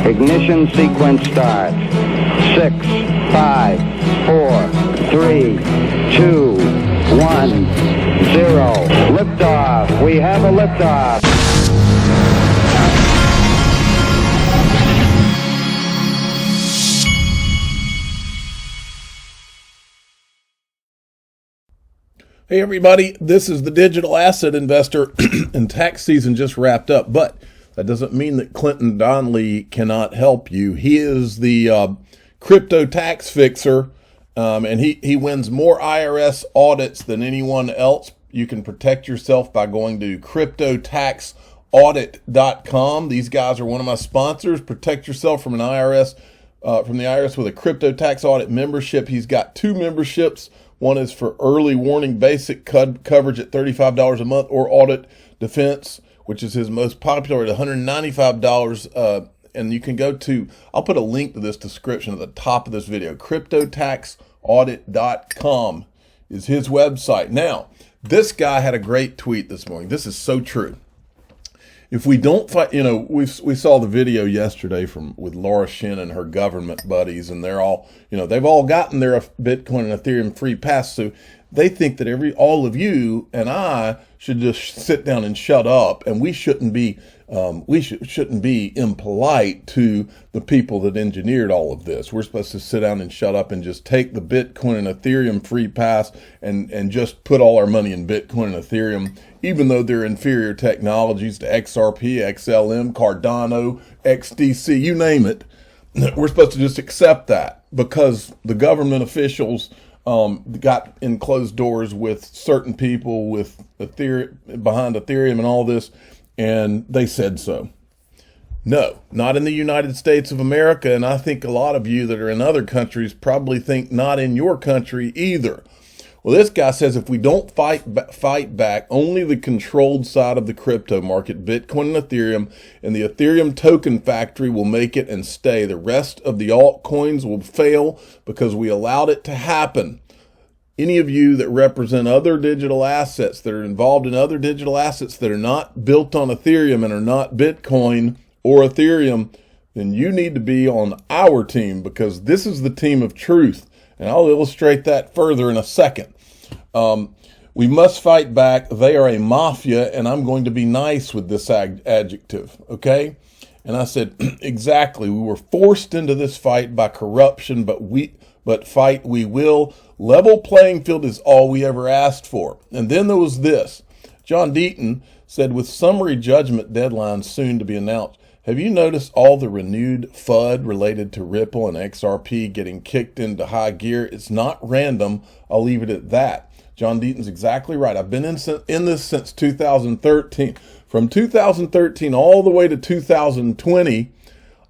Ignition sequence starts. 6, 5, 4, 3, 2, 1, 0. Liftoff. We have a liftoff. Hey everybody, this is the Digital Asset Investor, and tax season just wrapped up, but that doesn't mean that Clinton Donnelly cannot help you. He is the crypto tax fixer, and he wins more IRS audits than anyone else. You can protect yourself by going to cryptotaxaudit.com. These guys are one of my sponsors. Protect yourself from the IRS with a crypto tax audit membership. He's got 2 memberships. One is for early warning basic coverage at $35 a month, or audit defense, which is his most popular at $195. And you can go to, I'll put a link to this description at the top of this video. Cryptotaxaudit.com is his website. Now, this guy had a great tweet this morning. This is so true. If we don't fight, we saw the video yesterday with Laura Shin and her government buddies, and they're all, they've all gotten their Bitcoin and Ethereum free pass. So they think that all of you and I should just sit down and shut up, and we shouldn't be impolite to the people that engineered all of this. We're supposed to sit down and shut up and just take the Bitcoin and Ethereum free pass and just put all our money in Bitcoin and Ethereum, even though they're inferior technologies to XRP, XLM, Cardano, XDC, you name it. We're supposed to just accept that because the government officials got in closed doors with certain people with behind Ethereum and all this, and they said so. No, not in the United States of America, and I think a lot of you that are in other countries probably think not in your country either. Well, this guy says if we don't fight back, only the controlled side of the crypto market, Bitcoin and Ethereum, and the Ethereum token factory will make it and stay. The rest of the altcoins will fail because we allowed it to happen. Any of you that represent other digital assets, that are involved in other digital assets that are not built on Ethereum and are not Bitcoin or Ethereum, then you need to be on our team, because this is the team of truth. And I'll illustrate that further in a second. We must fight back. They are a mafia, and I'm going to be nice with this adjective, okay? And I said, exactly. We were forced into this fight by corruption, but fight we will. Level playing field is all we ever asked for. And then there was this. John Deaton said, with summary judgment deadlines soon to be announced, have you noticed all the renewed FUD related to Ripple and XRP getting kicked into high gear? It's not random. I'll leave it at that. John Deaton's exactly right. I've been in this since 2013. From 2013 all the way to 2020,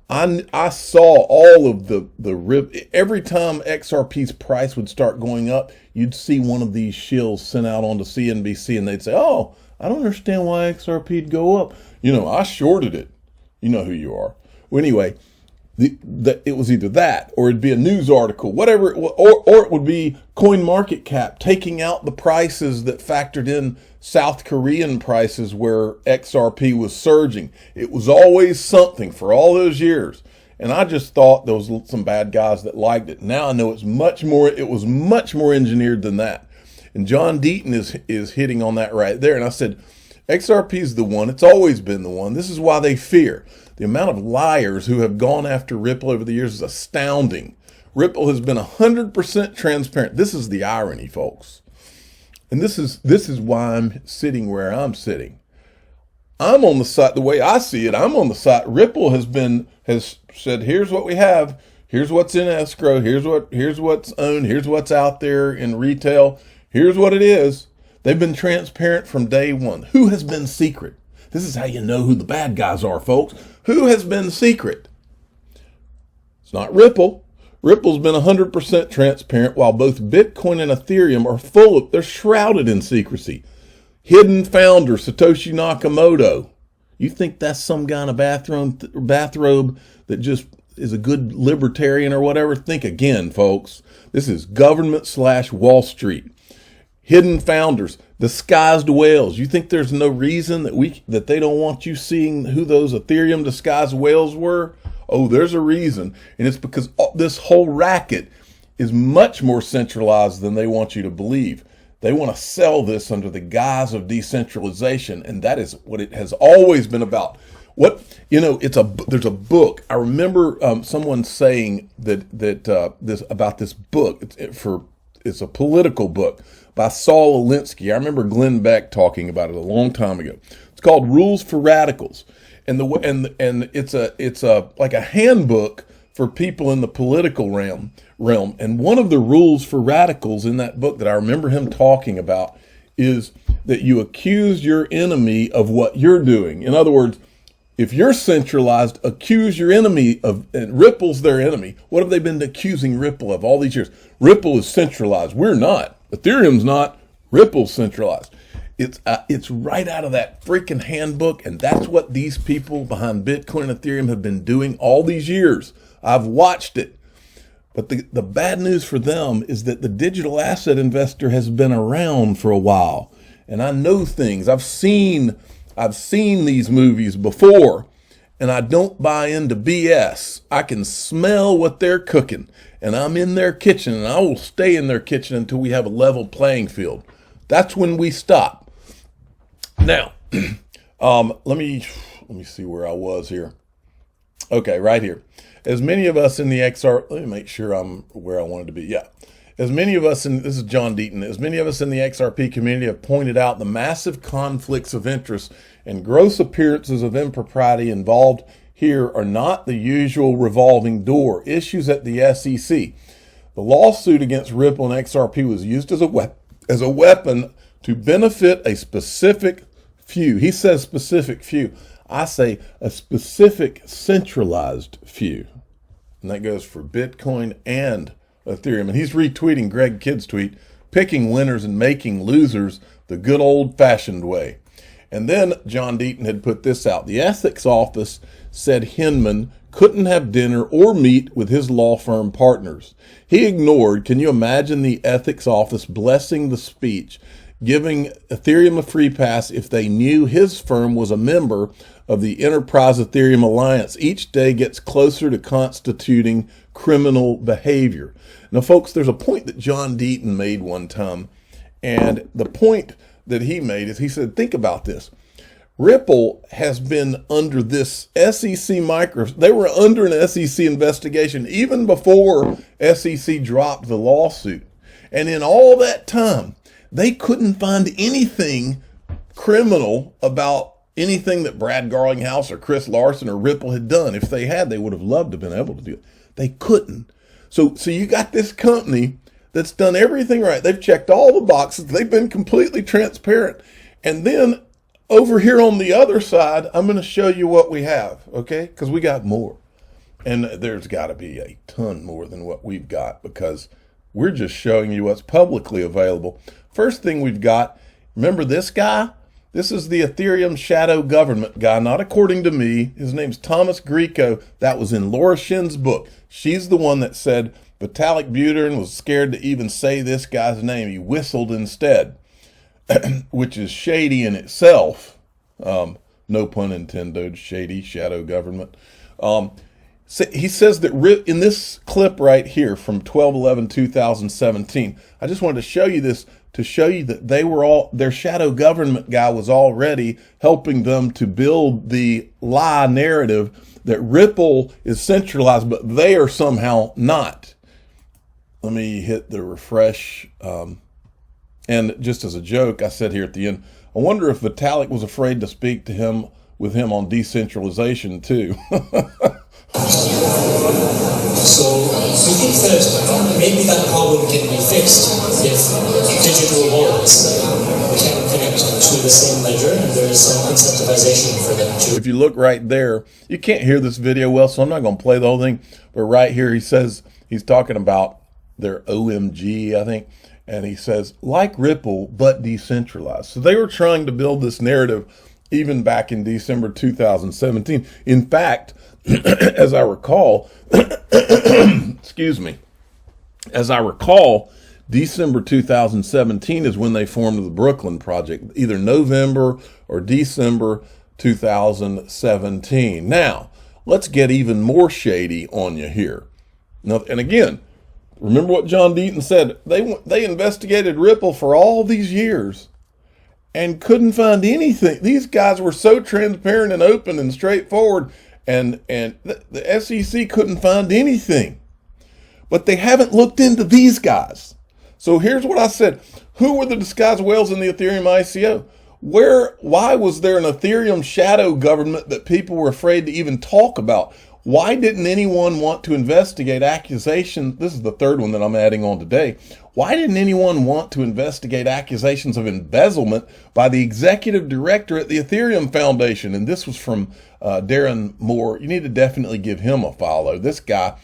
I saw all of the rip. Every time XRP's price would start going up, you'd see one of these shills sent out onto CNBC, and they'd say, oh, I don't understand why XRP'd go up. I shorted it. You know who you are. Well, anyway, it was either that, or it'd be a news article, whatever, or it would be CoinMarketCap taking out the prices that factored in South Korean prices where XRP was surging. It was always something for all those years. And I just thought there was some bad guys that liked it. Now I know it was much more engineered than that. And John Deaton is hitting on that right there. And I said, XRP is the one. It's always been the one. This is why they fear. The amount of liars who have gone after Ripple over the years is astounding. Ripple has been 100% transparent. This is the irony, folks. And this is why I'm sitting where I'm sitting. I'm on the side, the way I see it, I'm on the side. Ripple has said, here's what we have. Here's what's in escrow. Here's what's owned. Here's what's out there in retail. Here's what it is. They've been transparent from day one. Who has been secret? This is how you know who the bad guys are, folks. Who has been secret? It's not Ripple. Ripple's been 100% transparent, while both Bitcoin and Ethereum are they're shrouded in secrecy. Hidden founder, Satoshi Nakamoto. You think that's some guy in a bathrobe that just is a good libertarian or whatever? Think again, folks. This is government/Wall Street. Hidden founders, disguised whales. You think there's no reason that they don't want you seeing who those Ethereum disguised whales were? Oh, there's a reason. And it's because this whole racket is much more centralized than they want you to believe. They want to sell this under the guise of decentralization, and that is what it has always been about. There's a book. I remember someone saying that this book. It's a political book by Saul Alinsky. I remember Glenn Beck talking about it a long time ago. It's called Rules for Radicals, and it's like a handbook for people in the political realm. And one of the rules for radicals in that book that I remember him talking about is that you accuse your enemy of what you're doing. In other words, if you're centralized, accuse your enemy of, and Ripple's their enemy. What have they been accusing Ripple of all these years? Ripple is centralized. We're not. Ethereum's not. Ripple's centralized. It's right out of that freaking handbook, and that's what these people behind Bitcoin and Ethereum have been doing all these years. I've watched it. But the bad news for them is that the digital asset investor has been around for a while. And I know things. I've seen these movies before, and I don't buy into BS. I can smell what they're cooking, and I'm in their kitchen, and I will stay in their kitchen until we have a level playing field. That's when we stop. Now, let me see where I was here. Okay, right here. As many of us in the XR, let me make sure I'm where I wanted to be. Yeah. As many of us this is John Deaton, as many of us in the XRP community have pointed out, the massive conflicts of interest and gross appearances of impropriety involved here are not the usual revolving door. Issues at the SEC. The lawsuit against Ripple and XRP was used as a weapon to benefit a specific few. He says specific few. I say a specific centralized few. And that goes for Bitcoin and Ethereum. And he's retweeting Greg Kidd's tweet, picking winners and making losers the good old-fashioned way. And then John Deaton had put this out. The ethics office said Hinman couldn't have dinner or meet with his law firm partners. He ignored, can you imagine the ethics office blessing the speech, giving Ethereum a free pass if they knew his firm was a member of the Enterprise Ethereum Alliance? Each day gets closer to constituting criminal behavior. Now, folks, there's a point that John Deaton made one time, and the point that he made is he said, think about this. Ripple has been under this SEC they were under an SEC investigation even before SEC dropped the lawsuit. And in all that time, they couldn't find anything criminal about anything that Brad Garlinghouse or Chris Larson or Ripple had done. If they had, they would have loved to have been able to do it. They couldn't. So you got this company that's done everything right. They've checked all the boxes. They've been completely transparent. And then over here on the other side, I'm going to show you what we have, okay? Because we got more. And there's got to be a ton more than what we've got, because we're just showing you what's publicly available. First thing we've got, remember this guy? This is the Ethereum shadow government guy, not according to me. His name's Thomas Grieco. That was in Laura Shin's book. She's the one that said Vitalik Buterin was scared to even say this guy's name. He whistled instead, which is shady in itself. No pun intended, shady shadow government. He says that in this clip right here from 12/11/2017, I just wanted to show you this to show you that their shadow government guy was already helping them to build the lie narrative that Ripple is centralized, but they are somehow not. Let me hit the refresh. And just as a joke, I said here at the end, I wonder if Vitalik was afraid to speak to with him on decentralization too. So he thinks that maybe that problem can be fixed if digital wallets can connect to the same ledger, and there is some incentivization for them to. If you look right there, you can't hear this video well, so I'm not going to play the whole thing. But right here, he says he's talking about their OMG, I think, and he says like Ripple but decentralized. So they were trying to build this narrative even back in December 2017. In fact, as I recall, excuse me, as I recall, December 2017 is when they formed the Brooklyn Project, either November or December 2017. Now, let's get even more shady on you here. Now, and again, remember what John Deaton said. They investigated Ripple for all these years and couldn't find anything. These guys were so transparent and open and straightforward, and the SEC couldn't find anything. But they haven't looked into these guys. So here's what I said. Who were the disguised whales in the Ethereum ICO? Why was there an Ethereum shadow government that people were afraid to even talk about? Why didn't anyone want to investigate accusations? This is the third one that I'm adding on today. Why didn't anyone want to investigate accusations of embezzlement by the executive director at the Ethereum Foundation? And this was from Darren Moore. You need to definitely give him a follow. This guy,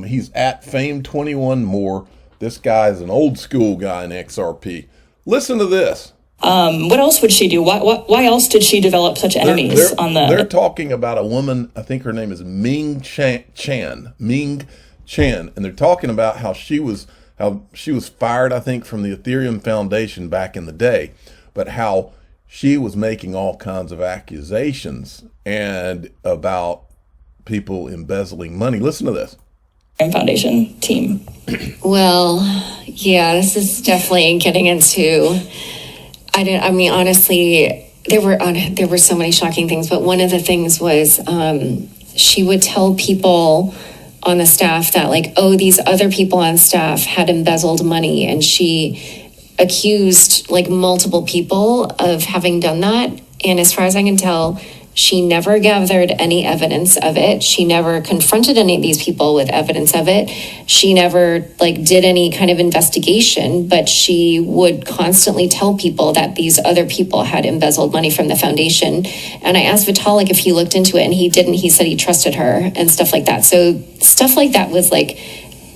he's at Fame21More. This guy is an old school guy in XRP. Listen to this. What else would she do? Why else did she develop such enemies on the... They're talking about a woman, I think her name is Ming Chen, and they're talking about how she was fired, I think, from the Ethereum Foundation back in the day, but how she was making all kinds of accusations and about people embezzling money. Listen to this. Foundation team. Well, yeah, this is definitely getting into... honestly, there were so many shocking things, but one of the things was she would tell people on the staff that, like, oh, these other people on staff had embezzled money, and she accused, like, multiple people of having done that. And as far as I can tell, she never gathered any evidence of it. She never confronted any of these people with evidence of it. She never, like, did any kind of investigation, but she would constantly tell people that these other people had embezzled money from the foundation. And I asked Vitalik if he looked into it, and he didn't. He said he trusted her and stuff like that. So stuff like that was, like,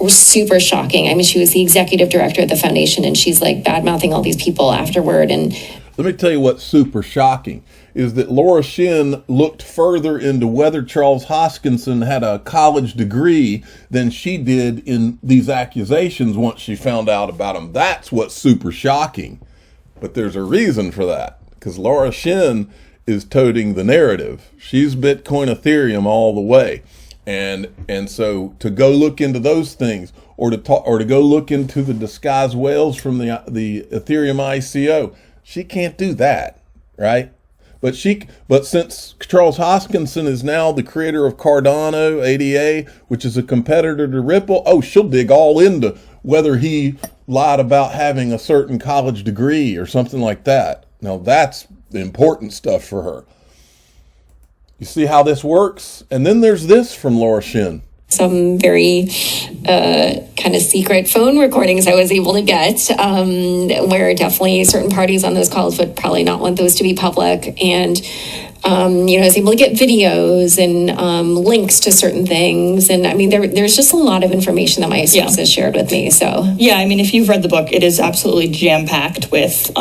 super shocking. I mean, she was the executive director of the foundation, and she's, like, bad-mouthing all these people afterward. And let me tell you what's super shocking is that Laura Shin looked further into whether Charles Hoskinson had a college degree than she did in these accusations once she found out about them. That's what's super shocking. But there's a reason for that, because Laura Shin is toting the narrative. She's Bitcoin Ethereum all the way. And so to go look into those things, or to go look into the disguised whales from the Ethereum ICO, she can't do that, right? But since Charles Hoskinson is now the creator of Cardano, ADA, which is a competitor to Ripple, she'll dig all into whether he lied about having a certain college degree or something like that. Now that's the important stuff for her. You see how this works? And then there's this from Laura Shin. Some very kind of secret phone recordings I was able to get, where definitely certain parties on those calls would probably not want those to be public. And, I was able to get videos and links to certain things. And I mean, there's just a lot of information that my sources shared with me. So, yeah, I mean, if you've read the book, it is absolutely jam-packed with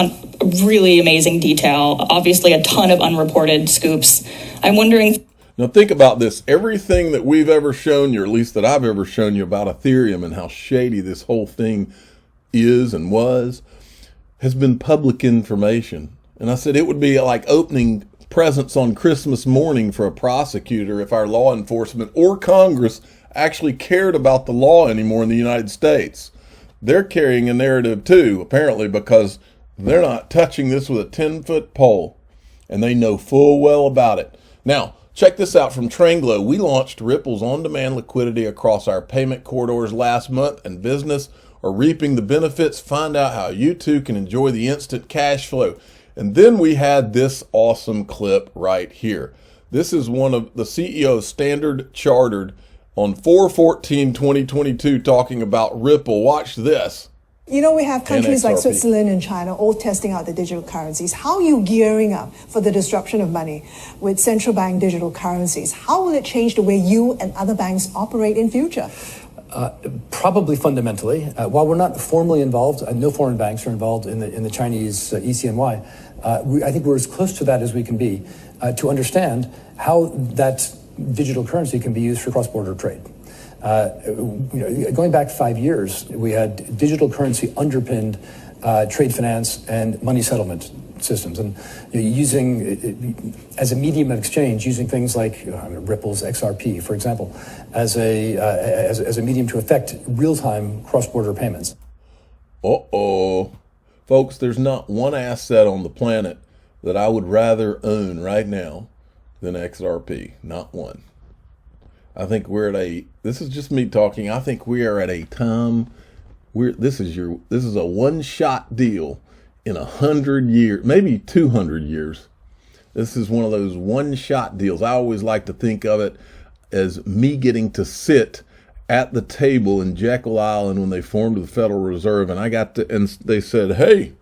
really amazing detail. Obviously, a ton of unreported scoops. I'm wondering... Now think about this. Everything that we've ever shown you, or at least that I've ever shown you about Ethereum and how shady this whole thing is and was, has been public information. And I said it would be like opening presents on Christmas morning for a prosecutor if our law enforcement or Congress actually cared about the law anymore in the United States. They're carrying a narrative too, apparently, because they're not touching this with a 10-foot pole. And they know full well about it. Now, check this out from Tranglo. We launched Ripple's on-demand liquidity across our payment corridors last month, and business are reaping the benefits. Find out how you too can enjoy the instant cash flow. And then we had this awesome clip right here. This is one of the CEO of Standard Chartered on 4/14/2022 talking about Ripple. Watch this. You know, we have countries like XRP. Switzerland and China all testing out the digital currencies. How are you gearing up for the disruption of money with central bank digital currencies? How will it change the way you and other banks operate in future? Probably fundamentally. While we're not formally involved, no foreign banks are involved in the Chinese ECNY. I think we're as close to that as we can be to understand how that digital currency can be used for cross-border trade. Going back 5 years, we had digital currency underpinned trade finance and money settlement systems, and using as a medium of exchange, using things like Ripple's XRP, for example, as a medium to affect real-time cross-border payments. Folks, there's not one asset on the planet that I would rather own right now than XRP. Not one. I think we're at this is just me talking, I think we are at a time this is a one-shot deal in 100 years, maybe 200 years. This is one of those one-shot deals. I always like to think of it as me getting to sit at the table in Jekyll Island when they formed the Federal Reserve, and and they said, hey,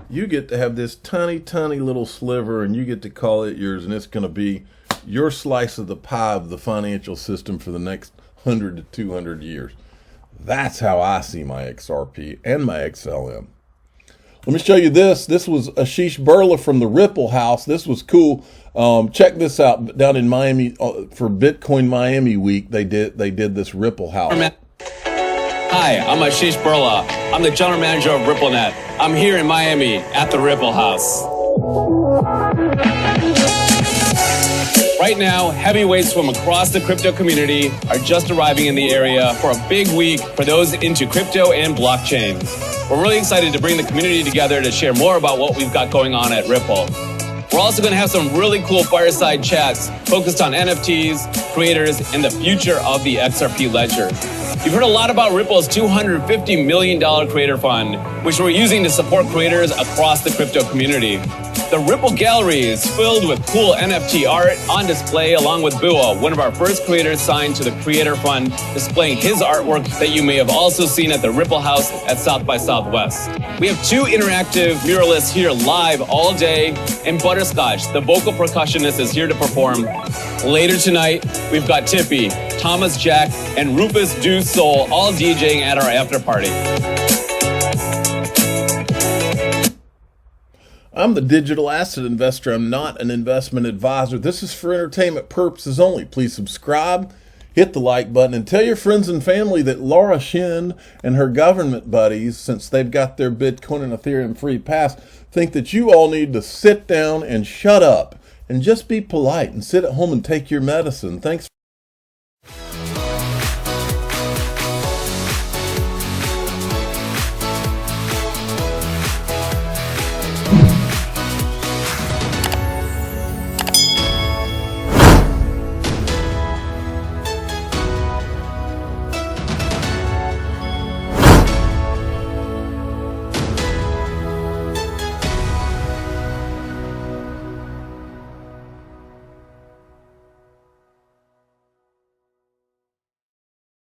you get to have this tiny, tiny little sliver, and you get to call it yours, and it's going to be your slice of the pie of the financial system for the next 100 to 200 years. That's how I see my XRP and my XLM. Let me show you this. This was Ashish Birla from the Ripple House. This was cool. Check this out. Down in Miami for Bitcoin Miami Week, they did this Ripple House. Hi, I'm Ashish Birla. I'm the general manager of RippleNet. I'm here in Miami at the Ripple House. Right now, heavyweights from across the crypto community are just arriving in the area for a big week for those into crypto and blockchain. We're really excited to bring the community together to share more about what we've got going on at Ripple. We're also going to have some really cool fireside chats focused on NFTs, creators, and the future of the XRP ledger. You've heard a lot about Ripple's $250 million creator fund, which we're using to support creators across the crypto community. The Ripple Gallery is filled with cool NFT art on display, along with Bua, one of our first creators signed to the Creator Fund, displaying his artwork that you may have also seen at the Ripple House at South by Southwest. We have 2 interactive muralists here live all day, and Butterscotch, the vocal percussionist, is here to perform. Later tonight, we've got Tippy, Thomas Jack, and Rufus Du Sol all DJing at our after party. I'm the digital asset investor. I'm not an investment advisor. This is for entertainment purposes only. Please subscribe, hit the like button, and tell your friends and family that Laura Shin and her government buddies, since they've got their Bitcoin and Ethereum free pass, think that you all need to sit down and shut up and just be polite and sit at home and take your medicine. Thanks.